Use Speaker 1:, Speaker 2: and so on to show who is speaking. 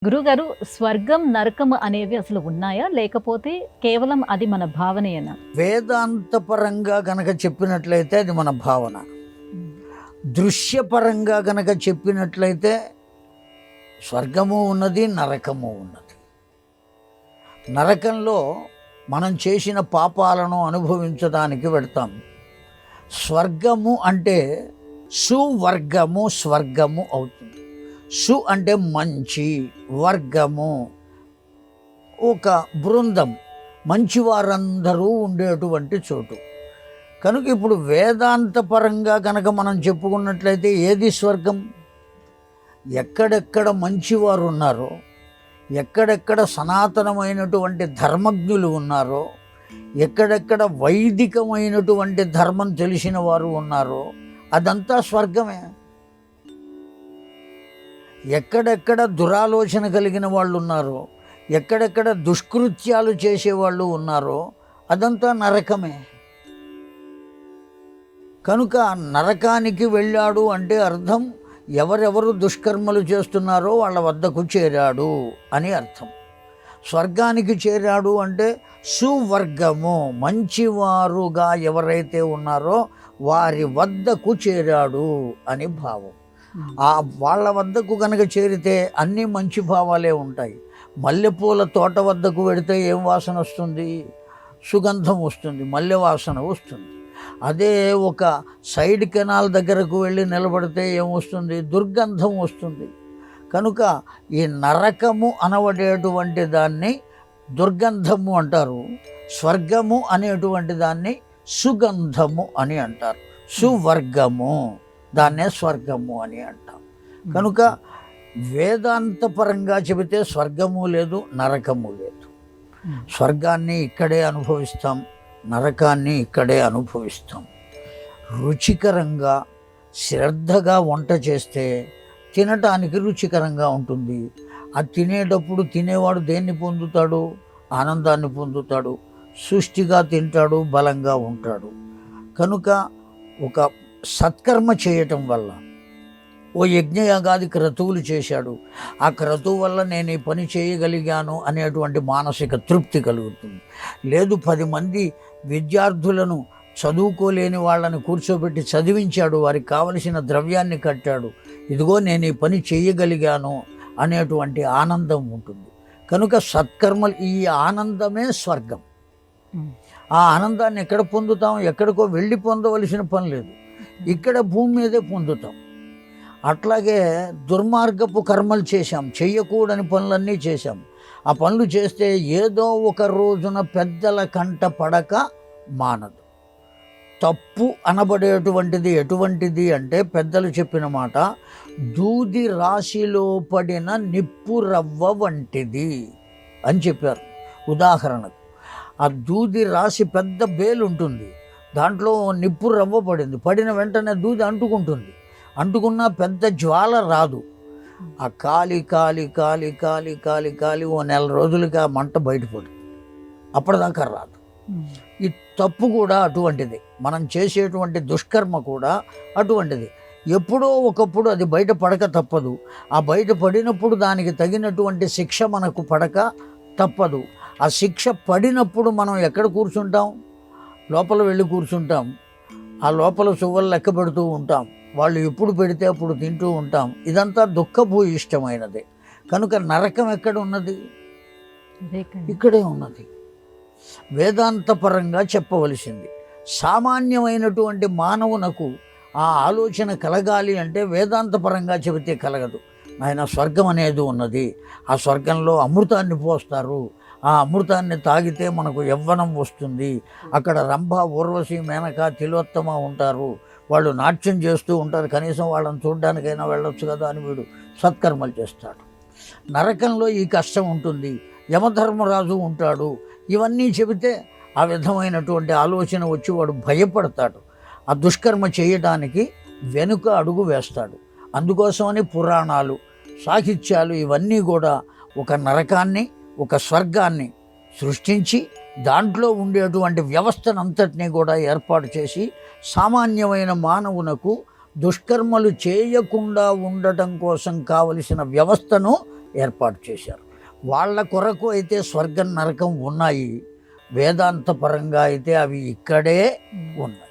Speaker 1: గురుగారు, స్వర్గం, నరకం అనేవి అసలు ఉన్నాయా? లేకపోతే కేవలం అది మన భావనేనా?
Speaker 2: వేదాంతపరంగా గనక చెప్పినట్లయితే అది మన భావన. దృశ్యపరంగా గనక చెప్పినట్లయితే స్వర్గము ఉన్నది, నరకము ఉన్నది. నరకంలో మనం చేసిన పాపాలను అనుభవించడానికి వెళ్తాం. స్వర్గము అంటే సువర్గము, స్వర్గము అవుతుంది. సు అంటే మంచి, వర్గము ఒక బృందం, మంచివారందరూ ఉండేటువంటి చోటు. కనుక ఇప్పుడు వేదాంతపరంగా కనుక మనం చెప్పుకున్నట్లయితే ఏది స్వర్గం? ఎక్కడెక్కడ మంచివారు ఉన్నారో, ఎక్కడెక్కడ సనాతనమైనటువంటి ధర్మజ్ఞులు ఉన్నారో, ఎక్కడెక్కడ వైదికమైనటువంటి ధర్మం తెలిసిన వారు ఉన్నారో అదంతా స్వర్గమే. ఎక్కడెక్కడ దురాలోచన కలిగిన వాళ్ళు ఉన్నారో, ఎక్కడెక్కడ దుష్కృత్యాలు చేసేవాళ్ళు ఉన్నారో అదంతా నరకమే. కనుక నరకానికి వెళ్ళాడు అంటే అర్థం ఎవరెవరు దుష్కర్మలు చేస్తున్నారో వాళ్ళ వద్దకు చేరాడు అని అర్థం. స్వర్గానికి చేరాడు అంటే సువర్గము, మంచివారుగా ఎవరైతే ఉన్నారో వారి వద్దకు చేరాడు అని భావం. వాళ్ళ వద్దకు కనుక చేరితే అన్నీ మంచి భావాలే ఉంటాయి. మల్లెపూల తోట వద్దకు వెడితే ఏం వాసన వస్తుంది? సుగంధం వస్తుంది, మల్లె వాసన వస్తుంది. అదే ఒక సైడ్ కెనాల్ దగ్గరకు వెళ్ళి నిలబడితే ఏమొస్తుంది? దుర్గంధం వస్తుంది. కనుక ఈ నరకము అనబడేటువంటి దాన్ని దుర్గంధము అంటారు, స్వర్గము అనేటువంటి దాన్ని సుగంధము అని అంటారు, సువర్గము దాన్నే స్వర్గము అని అంటాం. కనుక వేదాంతపరంగా చెబితే స్వర్గము లేదు, నరకము లేదు. స్వర్గాన్ని ఇక్కడే అనుభవిస్తాం, నరకాన్ని ఇక్కడే అనుభవిస్తాం. రుచికరంగా శ్రద్ధగా వంట చేస్తే తినటానికి రుచికరంగా ఉంటుంది. అది తినేటప్పుడు తినేవాడు దేన్ని పొందుతాడు? ఆనందాన్ని పొందుతాడు, సృష్టిగా తింటాడు, బలంగా ఉంటాడు. కనుక ఒక సత్కర్మ చేయటం వల్ల, ఓ యజ్ఞయాగాది క్రతువులు చేశాడు, ఆ క్రతువు వల్ల నేను ఈ పని చేయగలిగాను అనేటువంటి మానసిక తృప్తి కలుగుతుంది. లేదు 10 మంది విద్యార్థులను చదువుకోలేని వాళ్ళని కూర్చోబెట్టి చదివించాడు, వారికి కావలసిన ద్రవ్యాన్ని కట్టాడు, ఇదిగో నేను ఈ పని చేయగలిగాను అనేటువంటి ఆనందం ఉంటుంది. కనుక సత్కర్మలు, ఈ ఆనందమే స్వర్గం. ఆ ఆనందాన్ని ఎక్కడ పొందుతాం? ఎక్కడికో వెళ్ళి పొందవలసిన పని లేదు, ఇక్కడ భూమి మీదే పొందుతాం. అట్లాగే దుర్మార్గపు కర్మలు చేశాం, చెయ్యకూడని పనులన్నీ చేశాం. ఆ పనులు చేస్తే ఏదో ఒక రోజున పెద్దల కంట పడక మానదు. తప్పు అనబడేటువంటిది ఎటువంటిది అంటే పెద్దలు చెప్పిన మాట, దూది రాశిలో పడిన నిప్పు రవ్వ వంటిది అని చెప్పారు. ఉదాహరణకు ఆ దూది రాశి పెద్ద బేలు ఉంటుంది, దాంట్లో నిప్పు రవ్వ పడింది, పడిన వెంటనే దూది అంటుకుంటుంది, అంటుకున్నా పెద్ద జ్వాల రాదు. ఆ కాలి కాలి కాలి కాలి కాలి కాలి ఓ 1 నెల రోజులకి ఆ మంట బయటపడుతుంది, అప్పటిదాకా రాదు. ఈ తప్పు కూడా అటువంటిది, మనం చేసేటువంటి దుష్కర్మ కూడా అటువంటిది. ఎప్పుడో ఒకప్పుడు అది బయట పడక తప్పదు. ఆ బయట పడినప్పుడు దానికి తగినటువంటి శిక్ష మనకు పడక తప్పదు. ఆ శిక్ష పడినప్పుడు మనం ఎక్కడ కూర్చుంటాం? లోపల వెళ్ళి కూర్చుంటాం. ఆ లోపల సువ్వలు లెక్క పెడుతూ ఉంటాం, వాళ్ళు ఎప్పుడు పెడితే అప్పుడు తింటూ ఉంటాం. ఇదంతా దుఃఖభూయిష్టమైనది. కనుక నరకం ఎక్కడ ఉన్నది? ఇక్కడే ఉన్నది. వేదాంతపరంగా చెప్పవలసింది. సామాన్యమైనటువంటి మానవునకు ఆ ఆలోచన కలగాలి అంటే వేదాంతపరంగా చెబితే కలగదు. ఆయన స్వర్గం అనేది ఉన్నది, ఆ స్వర్గంలో అమృతాన్ని పోస్తారు, ఆ అమృతాన్ని తాగితే మనకు యవ్వనం వస్తుంది, అక్కడ రంభ, ఊర్వశి, మేనక, తిలోత్తమ ఉంటారు, వాళ్ళు నాట్యం చేస్తూ ఉంటారు, కనీసం వాళ్ళని చూడడానికైనా వెళ్ళొచ్చు కదా అని వీడు సత్కర్మలు చేస్తాడు. నరకంలో ఈ కష్టం ఉంటుంది, యమధర్మరాజు ఉంటాడు. ఇవన్నీ చెబితే ఆ విధమైనటువంటి ఆలోచన వచ్చి వాడు భయపడతాడు, ఆ దుష్కర్మ చేయడానికి వెనుక అడుగు వేస్తాడు. అందుకోసమని పురాణాలు, సాహిత్యాలు ఇవన్నీ కూడా ఒక నరకాన్ని, ఒక స్వర్గాన్ని సృష్టించి దాంట్లో ఉండేటువంటి వ్యవస్థనంతటినీ కూడా ఏర్పాటు చేసి సామాన్యమైన మానవునకు దుష్కర్మలు చేయకుండా ఉండటం కోసం కావలసిన వ్యవస్థను ఏర్పాటు చేశారు. వాళ్ళ కొరకు అయితే స్వర్గం నరకం ఉన్నాయి, వేదాంత పరంగా అయితే అవి ఇక్కడే ఉన్నాయి.